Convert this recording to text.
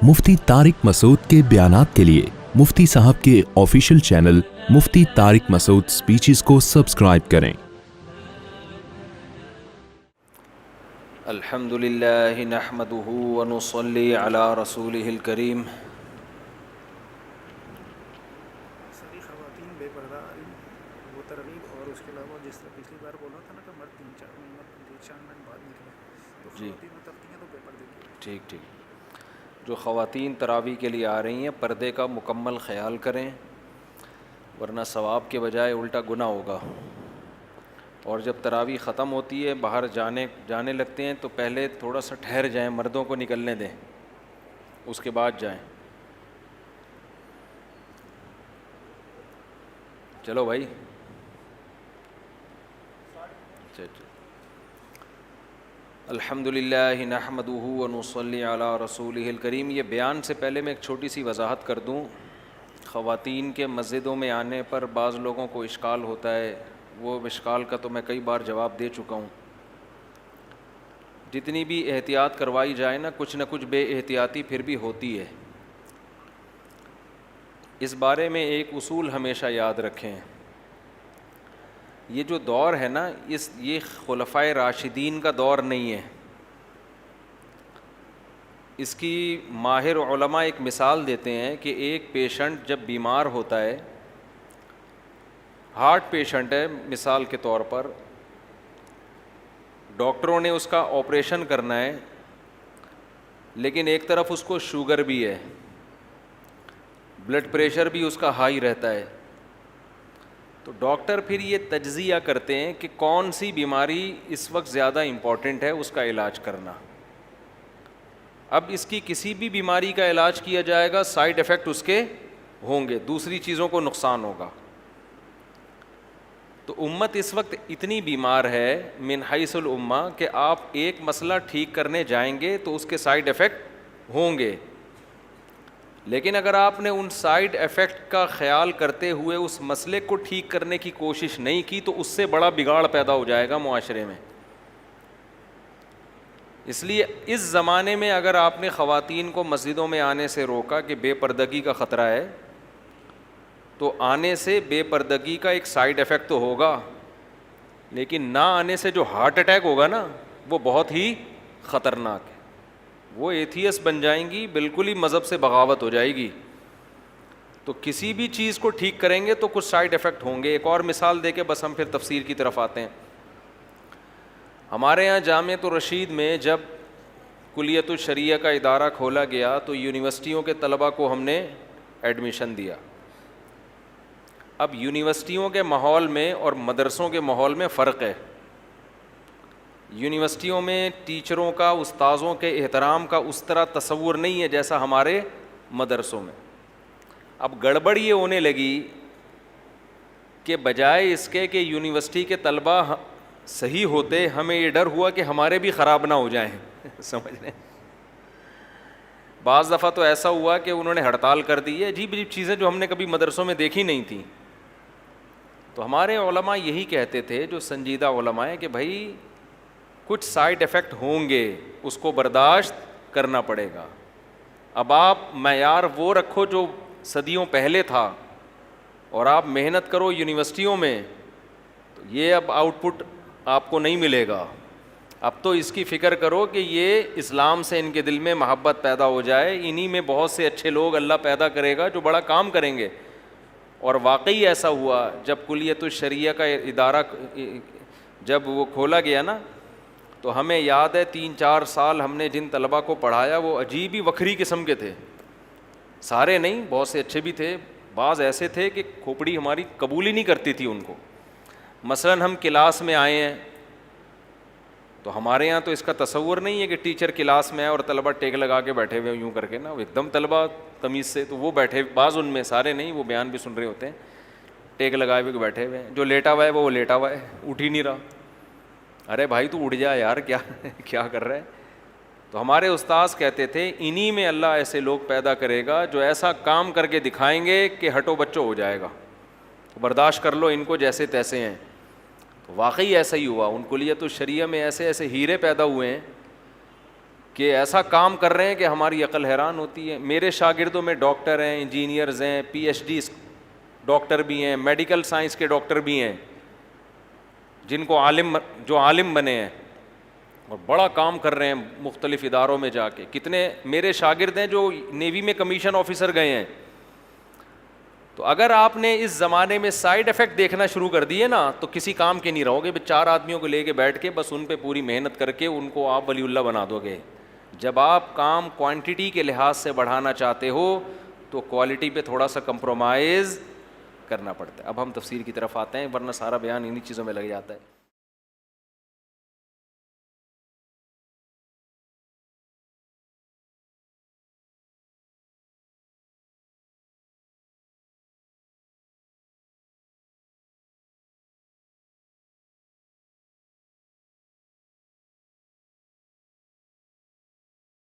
مفتی طارق مسعود کے بیانات کے لیے مفتی صاحب کے آفیشیل چینل مفتی طارق مسعود سپیچز کو سبسکرائب کریں۔ الحمد للہ نحمده ونصلی علی رسولہ الکریم۔ سبھی خواتین بے پردہ وہ ترغیب، اور اس کے علاوہ جس طرح پچھلی بار بولا تھا نا کہ مرد 3-4 مہینے بعد نکلے، تو جی خواتین اترتی ہیں تو بے پردے کی۔ ٹھیک ٹھیک۔ جو خواتین تراویح کے لیے آ رہی ہیں پردے کا مکمل خیال کریں، ورنہ ثواب کے بجائے الٹا گناہ ہوگا۔ اور جب تراویح ختم ہوتی ہے باہر جانے لگتے ہیں تو پہلے تھوڑا سا ٹھہر جائیں، مردوں کو نکلنے دیں، اس کے بعد جائیں۔ چلو بھائی، الحمد للہ نحمده ونصلی علی رسولہ الکریم۔ یہ بیان سے پہلے میں ایک چھوٹی سی وضاحت کر دوں۔ خواتین کے مسجدوں میں آنے پر بعض لوگوں کو اشکال ہوتا ہے، وہ اشکال کا تو میں کئی بار جواب دے چکا ہوں۔ جتنی بھی احتیاط کروائی جائے نا، کچھ نہ کچھ بے احتیاطی پھر بھی ہوتی ہے۔ اس بارے میں ایک اصول ہمیشہ یاد رکھیں، یہ جو دور ہے نا، یہ خلفائے راشدین کا دور نہیں ہے۔ اس کی ماہر علماء ایک مثال دیتے ہیں کہ ایک پیشنٹ جب بیمار ہوتا ہے، ہارٹ پیشنٹ ہے مثال کے طور پر، ڈاکٹروں نے اس کا آپریشن کرنا ہے، لیکن ایک طرف اس کو شوگر بھی ہے، بلڈ پریشر بھی اس کا ہائی رہتا ہے، تو ڈاکٹر پھر یہ تجزیہ کرتے ہیں کہ کون سی بیماری اس وقت زیادہ امپورٹنٹ ہے اس کا علاج کرنا۔ اب اس کی کسی بھی بیماری کا علاج کیا جائے گا، سائیڈ ایفیکٹ اس کے ہوں گے، دوسری چیزوں کو نقصان ہوگا۔ تو امت اس وقت اتنی بیمار ہے من حیث الامہ کہ آپ ایک مسئلہ ٹھیک کرنے جائیں گے تو اس کے سائیڈ ایفیکٹ ہوں گے، لیکن اگر آپ نے ان سائیڈ ایفیکٹ کا خیال کرتے ہوئے اس مسئلے کو ٹھیک کرنے کی کوشش نہیں کی تو اس سے بڑا بگاڑ پیدا ہو جائے گا معاشرے میں۔ اس لیے اس زمانے میں اگر آپ نے خواتین کو مسجدوں میں آنے سے روکا کہ بے پردگی کا خطرہ ہے، تو آنے سے بے پردگی کا ایک سائیڈ ایفیکٹ تو ہوگا، لیکن نہ آنے سے جو ہارٹ اٹیک ہوگا نا، وہ بہت ہی خطرناک ہے۔ وہ ایتھیس بن جائیں گی، بالکل ہی مذہب سے بغاوت ہو جائے گی۔ تو کسی بھی چیز کو ٹھیک کریں گے تو کچھ سائیڈ ایفیکٹ ہوں گے۔ ایک اور مثال دے کے بس ہم پھر تفسیر کی طرف آتے ہیں۔ ہمارے یہاں جامعۃ الرشید میں جب کلیۃ الشریعہ کا ادارہ کھولا گیا تو یونیورسٹیوں کے طلباء کو ہم نے ایڈمیشن دیا۔ اب یونیورسٹیوں کے ماحول میں اور مدرسوں کے ماحول میں فرق ہے۔ یونیورسٹیوں میں ٹیچروں کا، استاذوں کے احترام کا اس طرح تصور نہیں ہے جیسا ہمارے مدرسوں میں۔ اب گڑبڑ یہ ہونے لگی کہ بجائے اس کے کہ یونیورسٹی کے طلباء صحیح ہوتے، ہمیں یہ ڈر ہوا کہ ہمارے بھی خراب نہ ہو جائیں۔ سمجھ رہے ہیں؟ بعض دفعہ تو ایسا ہوا کہ انہوں نے ہڑتال کر دی ہے، عجیب عجیب چیزیں جو ہم نے کبھی مدرسوں میں دیکھی نہیں تھیں۔ تو ہمارے علماء یہی کہتے تھے، جو سنجیدہ علماء ہیں، کہ بھائی کچھ سائیڈ ایفیکٹ ہوں گے، اس کو برداشت کرنا پڑے گا۔ اب آپ معیار وہ رکھو جو صدیوں پہلے تھا، اور آپ محنت کرو یونیورسٹیوں میں، تو یہ اب آؤٹ پٹ آپ کو نہیں ملے گا۔ اب تو اس کی فکر کرو کہ یہ اسلام سے ان کے دل میں محبت پیدا ہو جائے، انہی میں بہت سے اچھے لوگ اللہ پیدا کرے گا جو بڑا کام کریں گے۔ اور واقعی ایسا ہوا، جب کلیۃ الشریعہ کا ادارہ جب وہ کھولا گیا نا، تو ہمیں یاد ہے 3-4 سال ہم نے جن طلباء کو پڑھایا وہ عجیب ہی وکھری قسم کے تھے۔ سارے نہیں، بہت سے اچھے بھی تھے، بعض ایسے تھے کہ کھوپڑی ہماری قبول ہی نہیں کرتی تھی ان کو۔ مثلاً ہم کلاس میں آئے ہیں تو ہمارے یہاں تو اس کا تصور نہیں ہے کہ ٹیچر کلاس میں آئے اور طلباء ٹیک لگا کے بیٹھے ہوئے یوں کر کے نا، ایک دم طلباء تمیز سے، تو وہ بیٹھے، بعض ان میں، سارے نہیں، وہ بیان بھی سن رہے ہوتے ہیں، ٹیک لگائے ہوئے بیٹھے ہوئے ہیں۔ جو لیٹا ہوا ہے وہ لیٹا ہوا ہے، اٹھ ہی نہیں رہا۔ ارے بھائی تو اٹھ جا یار، کیا کر رہا ہے؟ تو ہمارے استاذ کہتے تھے انہی میں اللہ ایسے لوگ پیدا کرے گا جو ایسا کام کر کے دکھائیں گے کہ ہٹو بچو ہو جائے گا، تو برداشت کر لو ان کو جیسے تیسے ہیں۔ تو واقعی ایسا ہی ہوا، ان کلیۃ الشریعہ میں ایسے ایسے ہیرے پیدا ہوئے ہیں کہ ایسا کام کر رہے ہیں کہ ہماری عقل حیران ہوتی ہے. میرے شاگردوں میں ڈاکٹر ہیں, انجینئرز ہیں, پی ایچ ڈی ڈاکٹر بھی ہیں, میڈیکل سائنس کے ڈاکٹر بھی ہیں, جن کو جو عالم بنے ہیں اور بڑا کام کر رہے ہیں مختلف اداروں میں جا کے. کتنے میرے شاگرد ہیں جو نیوی میں کمیشن آفیسر گئے ہیں. تو اگر آپ نے اس زمانے میں سائیڈ افیکٹ دیکھنا شروع کر دیے نا تو کسی کام کے نہیں رہو گے. 4 آدمیوں کو لے کے بیٹھ کے بس ان پہ پوری محنت کر کے ان کو آپ ولی اللہ بنا دو گے. جب آپ کام کوانٹٹی کے لحاظ سے بڑھانا چاہتے ہو تو کوالٹی پہ تھوڑا سا کمپرومائز کرنا پڑتا ہے. اب ہم تفسیر کی طرف آتے ہیں, ورنہ سارا بیان انہی چیزوں میں لگ جاتا ہے.